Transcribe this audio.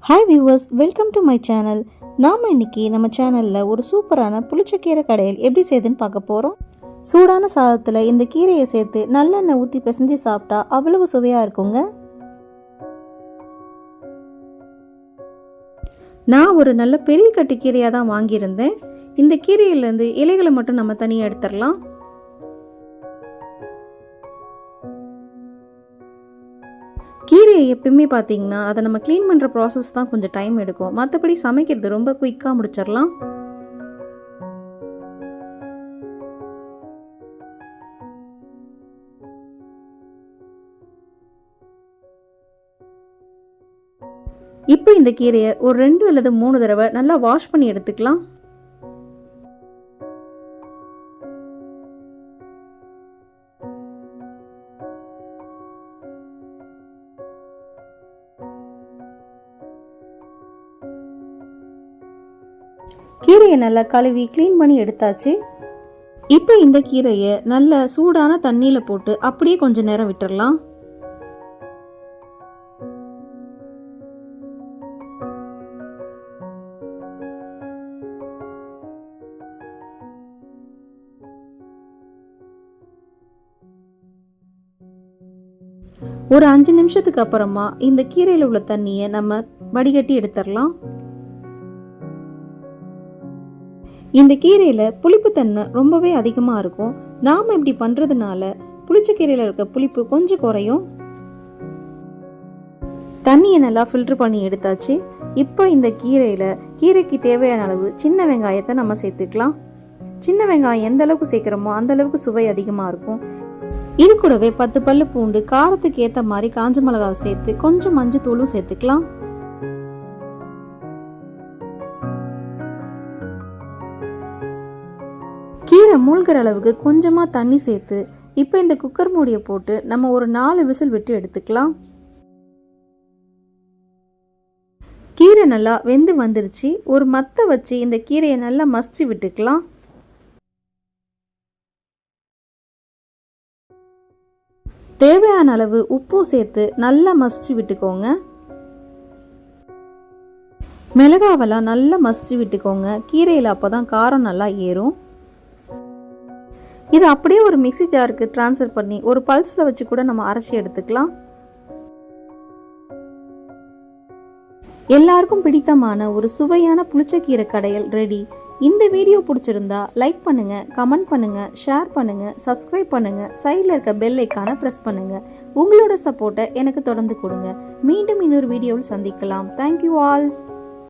Hi viewers, welcome to my channel. நாம் இன்னைக்கு நம்ம சேனலில் ஒரு சூப்பரான புளிச்சக்கீரை கடையில் எப்படி செய்யுதுன்னு பார்க்க போகிறோம். சூடான சாதத்தில் இந்த கீரையை சேர்த்து நல்லெண்ணெய் ஊற்றி பிசைஞ்சு சாப்பிட்டா அவ்வளவு சுவையாக இருக்குங்க. நான் ஒரு நல்ல பெரிய கட்டு கீரையாக தான் வாங்கியிருந்தேன். இந்த கீரையிலேருந்து இலைகளை மட்டும் நம்ம தனியாக எடுத்துடலாம். கீரையை எப்பயுமே பார்த்தீங்கன்னா அதை நம்ம க்ளீன் பண்ணுற ப்ராசஸ் தான் கொஞ்சம் டைம் எடுக்கும். மற்றபடி சமைக்கிறது ரொம்ப குயிக்காக முடிச்சிடலாம். இப்போ இந்த கீரையை ஒரு 2 அல்லது 3 தடவை நல்லா வாஷ் பண்ணி எடுத்துக்கலாம். கீரையை நல்லா கழுவி க்ளீன் பண்ணி எடுத்தாச்சு. இப்போ இந்த கீரையை நல்ல சூடான தண்ணியில் போட்டு அப்படியே கொஞ்சம் நேரம் விட்டுடலாம். ஒரு 5 நிமிஷத்துக்கு அப்புறமா இந்த கீரையில் உள்ள தண்ணியை நம்ம வடிகட்டி எடுத்துடலாம். இந்த கீரையில் புளிப்புத்தன்மை ரொம்பவே அதிகமாக இருக்கும். நாம் இப்படி பண்ணுறதுனால புளிச்சக்கீரையில் இருக்க புளிப்பு கொஞ்சம் குறையும். தண்ணியை நல்லா ஃபில்டர் பண்ணி எடுத்தாச்சு. இப்போ இந்த கீரைக்கு தேவையான அளவு சின்ன வெங்காயத்தை நம்ம சேர்த்துக்கலாம். சின்ன வெங்காயம் எந்த அளவுக்கு சேர்க்குறோமோ அந்த அளவுக்கு சுவை அதிகமாக இருக்கும். இது கூடவே 10 பல்லு பூண்டு, காரத்துக்கு ஏற்ற மாதிரி காஞ்ச மிளகாவை சேர்த்து கொஞ்சம் மஞ்சள் தூளும் சேர்த்துக்கலாம். கீரை மூழ்கிற அளவுக்கு கொஞ்சமாக தண்ணி சேர்த்து இப்போ இந்த குக்கர் மூடியை போட்டு நம்ம ஒரு 4 விசில் விட்டு எடுத்துக்கலாம். கீரை நல்லா வெந்து வந்துருச்சு. ஒரு மத்தை வச்சு இந்த கீரையை நல்லா மசிச்சு விட்டுக்கலாம். தேவையான அளவு உப்பும் சேர்த்து நல்லா மசிச்சு விட்டுக்கோங்க. மிளகாவெல்லாம் நல்லா மசிச்சு விட்டுக்கோங்க. கீரையில் அப்போ தான் காரம் நல்லா ஏறும். இது அப்படியே ஒரு மிக்ஸி ஜாருக்கு ட்ரான்ஸ்ஃபர் பண்ணி ஒரு பல்ஸில் வச்சு கூட நம்ம அரைச்சி எடுத்துக்கலாம். எல்லாருக்கும் பிடித்தமான ஒரு சுவையான புளிச்சக்கீரை கடையல் ரெடி. இந்த வீடியோ பிடிச்சிருந்தா லைக் பண்ணுங்க, கமெண்ட் பண்ணுங்க, ஷேர் பண்ணுங்க, சப்ஸ்கிரைப் பண்ணுங்க, சைடில் இருக்க பெல் ஐக்கானை ப்ரெஸ் பண்ணுங்க. உங்களோட சப்போர்ட்டை எனக்கு தொடர்ந்து கொடுங்க. மீண்டும் இன்னொரு வீடியோவில் சந்திக்கலாம். Thank you all.